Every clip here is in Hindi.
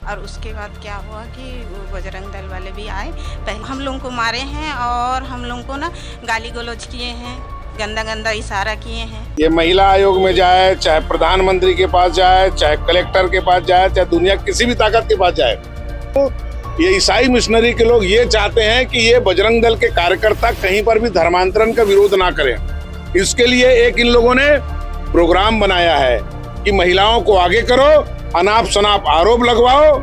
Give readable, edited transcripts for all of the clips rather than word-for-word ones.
और उसके बाद क्या हुआ कि वो बजरंग दल वाले भी आए, पहले हम लोगों को मारे हैं और हम लोगों को ना गाली गलौज किए हैं, गंदा गंदा इशारा किए हैं। ये महिला आयोग में जाए, चाहे प्रधानमंत्री के पास जाए, चाहे कलेक्टर के पास जाए, चाहे दुनिया किसी भी ताकत के पास जाए, तो ये ईसाई मिशनरी के लोग ये चाहते हैं कि ये बजरंग दल के कार्यकर्ता कहीं पर भी धर्मांतरण का विरोध ना करें। इसके लिए एक इन लोगों ने प्रोग्राम बनाया है कि महिलाओं को आगे करो, अनाप शनाप आरोप लगवाओ।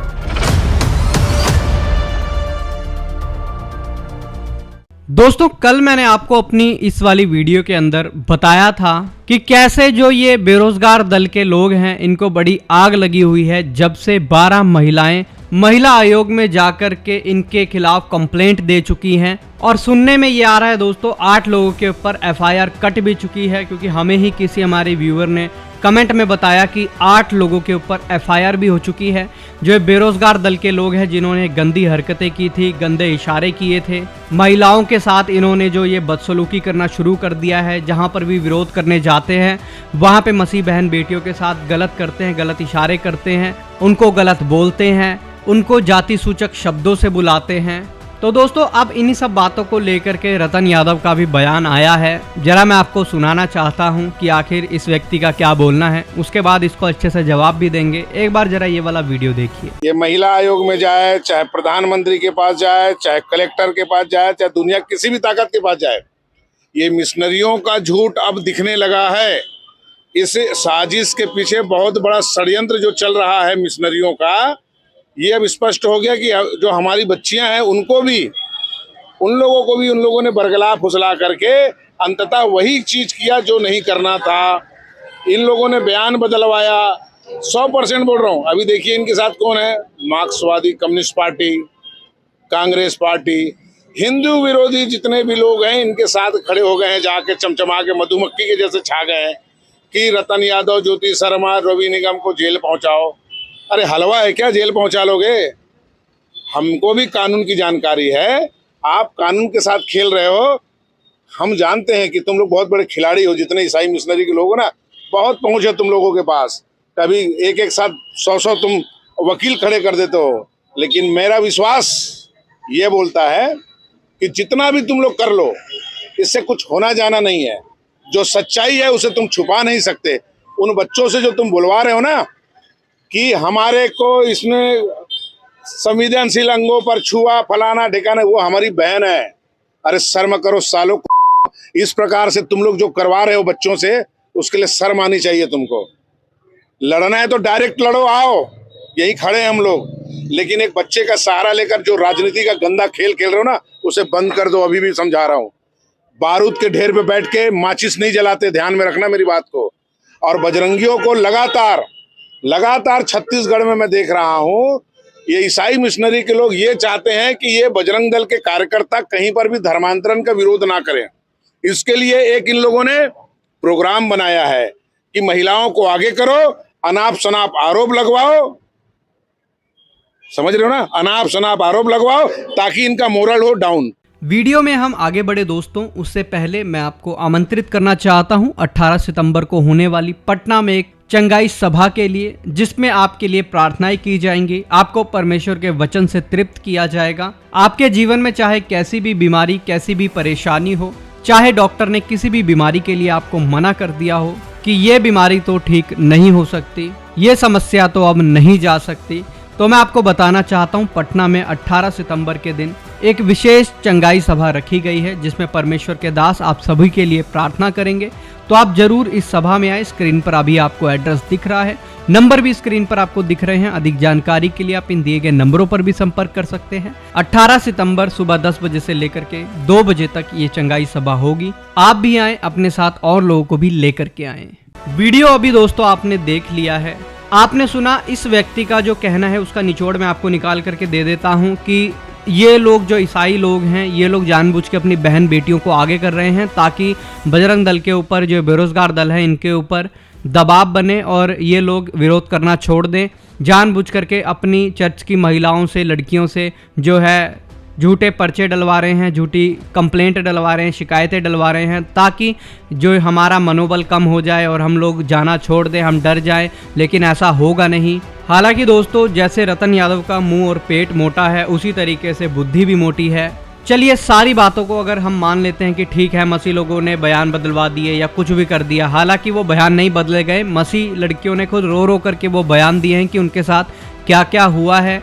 दोस्तों, कल मैंने आपको अपनी इस वाली वीडियो के अंदर बताया था कि कैसे जो ये बेरोजगार दल के लोग हैं इनको बड़ी आग लगी हुई है जब से 12 महिलाएं महिला आयोग में जाकर के इनके खिलाफ कंप्लेंट दे चुकी हैं। और सुनने में ये आ रहा है दोस्तों 8 लोगों के ऊपर एफआईआर कट भी चुकी है, क्योंकि हमें ही किसी हमारे व्यूअर ने कमेंट में बताया कि 8 लोगों के ऊपर एफआईआर भी हो चुकी है, जो बेरोजगार दल के लोग हैं जिन्होंने गंदी हरकतें की थी, गंदे इशारे किए थे, महिलाओं के साथ इन्होंने जो ये बदसलूकी करना शुरू कर दिया है। जहां पर भी विरोध करने जाते हैं वहां पे मसीह बहन बेटियों के साथ गलत करते हैं, गलत इशारे करते हैं, उनको गलत बोलते हैं, उनको जाति सूचक शब्दों से बुलाते हैं। तो दोस्तों, अब इन्हीं सब बातों को लेकर के रतन यादव का भी बयान आया है। जरा मैं आपको सुनाना चाहता हूं कि आखिर इस व्यक्ति का क्या बोलना है, उसके बाद इसको अच्छे से जवाब भी देंगे। एक बार जरा ये वाला वीडियो देखिए। ये महिला आयोग में जाए, चाहे प्रधानमंत्री के पास जाए, चाहे कलेक्टर के पास जाए, चाहे दुनिया किसी भी ताकत के पास जाए, ये मिशनरियों का झूठ अब दिखने लगा है। इस साजिश के पीछे बहुत बड़ा षड्यंत्र जो चल रहा है मिशनरियों का, ये अब स्पष्ट हो गया कि जो हमारी बच्चियां हैं उनको भी, उन लोगों ने बरगला फुसला करके अंततः वही चीज किया जो नहीं करना था। इन लोगों ने बयान बदलवाया। 100% बोल रहा हूँ। अभी देखिए इनके साथ कौन है, मार्क्सवादी communist party, Congress party, Hindu विरोधी जितने भी लोग हैं इनके साथ खड़े हो गए हैं, जाके चमचमा के मधुमक्खी के जैसे छा गए हैं कि रतन यादव, ज्योति शर्मा, रवि निगम को जेल पहुंचाओ। अरे हलवा है क्या, जेल पहुंचा लोगे? हमको भी कानून की जानकारी है, आप कानून के साथ खेल रहे हो। हम जानते हैं कि तुम लोग बहुत बड़े खिलाड़ी हो, जितने ईसाई मिशनरी के लोग हो ना, बहुत पहुंच है तुम लोगों के पास। कभी एक साथ 100 तुम वकील खड़े कर देते हो, लेकिन मेरा विश्वास ये बोलता है कि जितना भी तुम लोग कर लो, इससे कुछ होना जाना नहीं है। जो सच्चाई है उसे तुम छुपा नहीं सकते। उन बच्चों से जो तुम बुलवा रहे हो ना कि हमारे को इसने संवेदनशील अंगों पर छुआ, फलाना ठिकाना, वो हमारी बहन है। अरे शर्म करो सालों को। इस प्रकार से तुम लोग जो करवा रहे हो बच्चों से, उसके लिए शर्म आनी चाहिए तुमको। लड़ना है तो डायरेक्ट लड़ो, आओ, यही खड़े हैं हम लोग। लेकिन एक बच्चे का सहारा लेकर जो राजनीति का गंदा खेल खेल रहे हो ना, उसे बंद कर दो। अभी भी समझा रहा हूँ, बारूद के ढेर पे बैठ के माचिस नहीं जलाते, ध्यान में रखना मेरी बात को। और बजरंगियों को लगातार छत्तीसगढ़ में मैं देख रहा हूँ, ये ईसाई मिशनरी के लोग ये चाहते हैं कि ये बजरंग दल के कार्यकर्ता कहीं पर भी धर्मांतरण का विरोध ना करें। इसके लिए एक इन लोगों ने प्रोग्राम बनाया है कि महिलाओं को आगे करो, अनाप शनाप आरोप लगवाओ। समझ रहे हो ना, अनाप शनाप आरोप लगवाओ ताकि इनका मोरल हो डाउन। वीडियो में हम आगे बढ़े दोस्तों, उससे पहले मैं आपको आमंत्रित करना चाहता हूं 18 सितंबर को होने वाली पटना में एक चंगाई सभा के लिए, जिसमें आपके लिए प्रार्थनाएं की जाएंगी। आपको परमेश्वर के वचन से तृप्त किया जाएगा। आपके जीवन में चाहे कैसी भी बीमारी, कैसी भी परेशानी हो, चाहे डॉक्टर ने किसी भी बीमारी के लिए आपको मना कर दिया हो कि ये बीमारी तो ठीक नहीं हो सकती, ये समस्या तो अब नहीं जा सकती, तो मैं आपको बताना चाहता हूँ पटना में 18 सितंबर के दिन एक विशेष चंगाई सभा रखी गई है, जिसमें परमेश्वर के दास आप सभी के लिए प्रार्थना करेंगे। तो आप जरूर इस सभा में आए। स्क्रीन पर अभी आपको एड्रेस दिख रहा है, नंबर भी स्क्रीन पर आपको दिख रहे हैं। अधिक जानकारी के लिए आप इन दिए गए नंबरों पर भी संपर्क कर सकते हैं। 18 सितंबर सुबह 10 बजे से लेकर के 2 बजे तक ये चंगाई सभा होगी। आप भी आए, अपने साथ और लोगों को भी लेकर के आए। वीडियो अभी दोस्तों आपने देख लिया है, आपने सुना। इस व्यक्ति का जो कहना है उसका निचोड़ मैं आपको निकाल करके दे देता हूँ कि ये लोग जो ईसाई लोग हैं, ये लोग जानबूझ के अपनी बहन बेटियों को आगे कर रहे हैं ताकि बजरंग दल के ऊपर, जो बेरोजगार दल है, इनके ऊपर दबाव बने और ये लोग विरोध करना छोड़ दें। जानबूझ करके अपनी चर्च की महिलाओं से, लड़कियों से जो है झूठे पर्चे डलवा रहे हैं, झूठी कंप्लेंट डलवा रहे हैं, शिकायतें डलवा रहे हैं, ताकि जो हमारा मनोबल कम हो जाए और हम लोग जाना छोड़ दें, हम डर जाएं। लेकिन ऐसा होगा नहीं। हालांकि दोस्तों, जैसे रतन यादव का मुंह और पेट मोटा है, उसी तरीके से बुद्धि भी मोटी है। चलिए, सारी बातों को अगर हम मान लेते हैं कि ठीक है, मसीह लोगों ने बयान बदलवा दिए या कुछ भी कर दिया, हालांकि वो बयान नहीं बदले गए। मसीह लड़कियों ने खुद रो रो करके वो बयान दिए हैं कि उनके साथ क्या क्या हुआ है।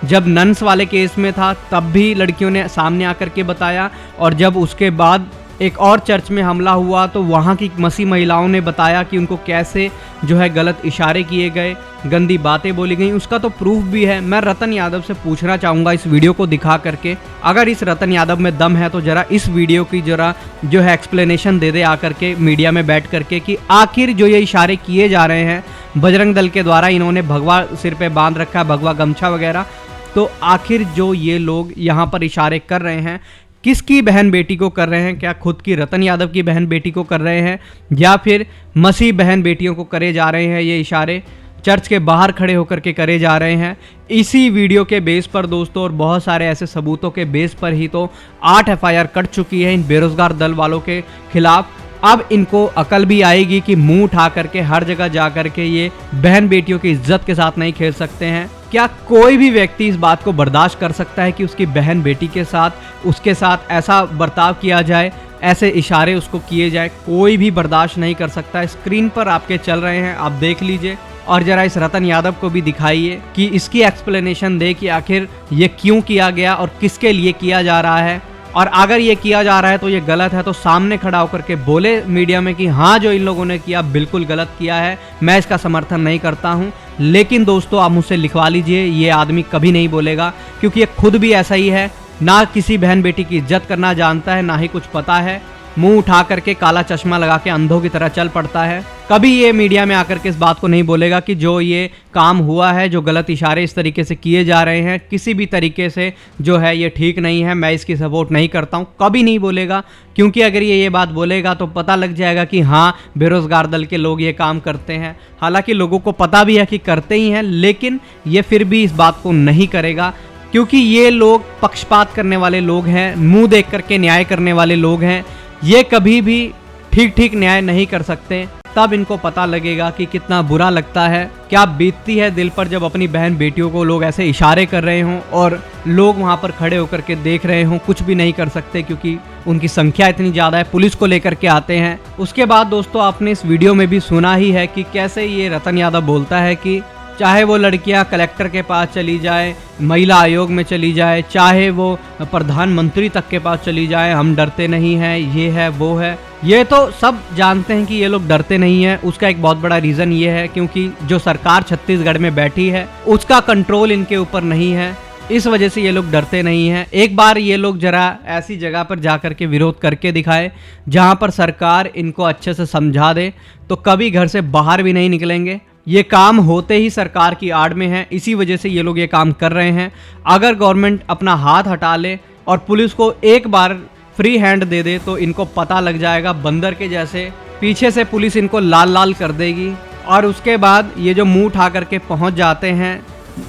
जब नन्स वाले केस में था तब भी लड़कियों ने सामने आकर के बताया, और जब उसके बाद एक और चर्च में हमला हुआ तो वहाँ की मसीह महिलाओं ने बताया कि उनको कैसे जो है गलत इशारे किए गए, गंदी बातें बोली गई। उसका तो प्रूफ भी है। मैं रतन यादव से पूछना चाहूँगा इस वीडियो को दिखा करके, अगर इस रतन यादव में दम है तो ज़रा इस वीडियो की ज़रा जो है एक्सप्लेनेशन दे दे आकर के मीडिया में बैठ करके, कि आखिर जो ये इशारे किए जा रहे हैं बजरंग दल के द्वारा, इन्होंने भगवा सिर पे बांध रखा है, भगवा गमछा वगैरह, तो आखिर जो ये लोग यहाँ पर इशारे कर रहे हैं किसकी बहन बेटी को कर रहे हैं? क्या खुद की रतन यादव की बहन बेटी को कर रहे हैं, या फिर मसीह बहन बेटियों को करे जा रहे हैं ये इशारे? चर्च के बाहर खड़े होकर के करे जा रहे हैं। इसी वीडियो के बेस पर दोस्तों, और बहुत सारे ऐसे सबूतों के बेस पर ही तो 8 FIR कट चुकी है इन बेरोजगार दल वालों के खिलाफ। अब इनको अकल भी आएगी कि मुंह उठा करके हर जगह जा करके ये बहन बेटियों की इज्जत के साथ नहीं खेल सकते हैं। क्या कोई भी व्यक्ति इस बात को बर्दाश्त कर सकता है कि उसकी बहन बेटी के साथ, उसके साथ ऐसा बर्ताव किया जाए, ऐसे इशारे उसको किए जाए? कोई भी बर्दाश्त नहीं कर सकता। स्क्रीन पर आपके चल रहे हैं, आप देख लीजिए, और जरा इस रतन यादव को भी दिखाइए कि इसकी एक्सप्लेनेशन दे कि आखिर ये क्यों किया गया और किसके लिए किया जा रहा है। और अगर ये किया जा रहा है तो ये गलत है, तो सामने खड़ा होकर के बोले मीडिया में कि हाँ, जो इन लोगों ने किया बिल्कुल गलत किया है, मैं इसका समर्थन नहीं करता हूँ। लेकिन दोस्तों, आप मुझसे लिखवा लीजिए, ये आदमी कभी नहीं बोलेगा, क्योंकि ये खुद भी ऐसा ही है, ना किसी बहन बेटी की इज्जत करना जानता है, ना ही कुछ पता है। मुंह उठा करके काला चश्मा लगा के अंधों की तरह चल पड़ता है। कभी ये मीडिया में आकर के इस बात को नहीं बोलेगा कि जो ये काम हुआ है, जो गलत इशारे इस तरीके से किए जा रहे हैं, किसी भी तरीके से जो है ये ठीक नहीं है, मैं इसकी सपोर्ट नहीं करता हूँ। कभी नहीं बोलेगा, क्योंकि अगर ये बात बोलेगा तो पता लग जाएगा कि हाँ, बेरोजगार दल के लोग ये काम करते हैं। हालांकि लोगों को पता भी है कि करते ही हैं, लेकिन ये फिर भी इस बात को नहीं करेगा, क्योंकि ये लोग पक्षपात करने वाले लोग हैं, मुँह देख करके न्याय करने वाले लोग हैं। ये कभी भी ठीक न्याय नहीं कर सकते। तब इनको पता लगेगा कि कितना बुरा लगता है, क्या बीतती है दिल पर, जब अपनी बहन बेटियों को लोग ऐसे इशारे कर रहे हों और लोग वहां पर खड़े होकर के देख रहे हों, कुछ भी नहीं कर सकते क्योंकि उनकी संख्या इतनी ज़्यादा है। पुलिस को लेकर के आते हैं। उसके बाद दोस्तों, आपने इस वीडियो में भी सुना ही है कि कैसे ये रतन यादव बोलता है कि चाहे वो लड़कियां कलेक्टर के पास चली जाए, महिला आयोग में चली जाए, चाहे वो प्रधानमंत्री तक के पास चली जाए, हम डरते नहीं हैं, ये है वो है। ये तो सब जानते हैं कि ये लोग डरते नहीं हैं। उसका एक बहुत बड़ा रीज़न ये है क्योंकि जो सरकार छत्तीसगढ़ में बैठी है उसका कंट्रोल इनके ऊपर नहीं है, इस वजह से ये लोग डरते नहीं हैं। एक बार ये लोग जरा ऐसी जगह पर जा कर के विरोध करके दिखाए जहाँ पर सरकार इनको अच्छे से समझा दे, तो कभी घर से बाहर भी नहीं निकलेंगे। ये काम होते ही सरकार की आड़ में है, इसी वजह से ये लोग ये काम कर रहे हैं। अगर गवर्नमेंट अपना हाथ हटा ले और पुलिस को एक बार फ्री हैंड दे दे तो इनको पता लग जाएगा, बंदर के जैसे पीछे से पुलिस इनको लाल लाल कर देगी। और उसके बाद ये जो मुंह उठा करके पहुंच जाते हैं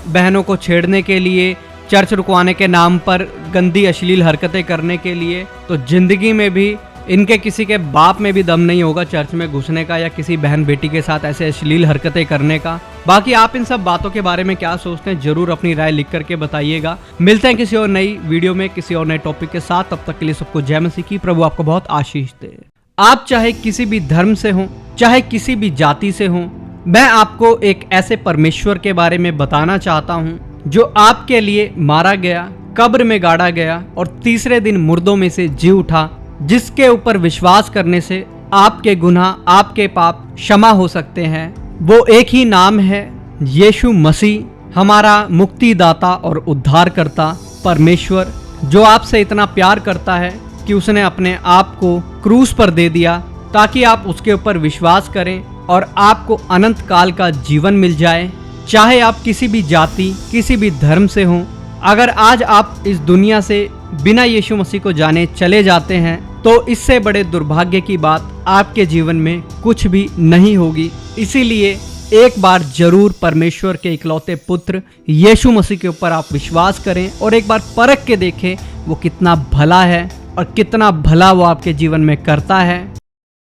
बहनों को छेड़ने के लिए, चर्च रुकवाने के नाम पर गंदी अश्लील हरकतें करने के लिए, तो जिंदगी में भी इनके किसी के बाप में भी दम नहीं होगा चर्च में घुसने का या किसी बहन बेटी के साथ ऐसे अश्लील हरकतें करने का। बाकी आप इन सब बातों के बारे में क्या सोचते हैं, जरूर अपनी राय लिख करके बताइएगा। मिलते हैं किसी और नई वीडियो में किसी और नए टॉपिक के साथ। तब तक के लिए सबको जय मसीह की। प्रभु आपको बहुत आशीष दे। आप चाहे किसी भी धर्म से हो, चाहे किसी भी जाति से हो, मैं आपको एक ऐसे परमेश्वर के बारे में बताना चाहता हूँ जो आपके लिए मारा गया, कब्र में गाड़ा गया और तीसरे दिन मुर्दों में से जी उठा, जिसके ऊपर विश्वास करने से आपके गुनाह, आपके पाप क्षमा हो सकते हैं। वो एक ही नाम है, यीशु मसीह, हमारा मुक्तिदाता और उद्धारकर्ता परमेश्वर, जो आपसे इतना प्यार करता है कि उसने अपने आप को क्रूस पर दे दिया ताकि आप उसके ऊपर विश्वास करें और आपको अनंत काल का जीवन मिल जाए। चाहे आप किसी भी जाति, किसी भी धर्म से हों, अगर आज आप इस दुनिया से बिना यीशु मसीह को जाने चले जाते हैं तो इससे बड़े दुर्भाग्य की बात आपके जीवन में कुछ भी नहीं होगी। इसीलिए एक बार जरूर परमेश्वर के इकलौते पुत्र यीशु मसीह के ऊपर आप विश्वास करें और एक बार परख के देखें वो कितना भला है और कितना भला वो आपके जीवन में करता है।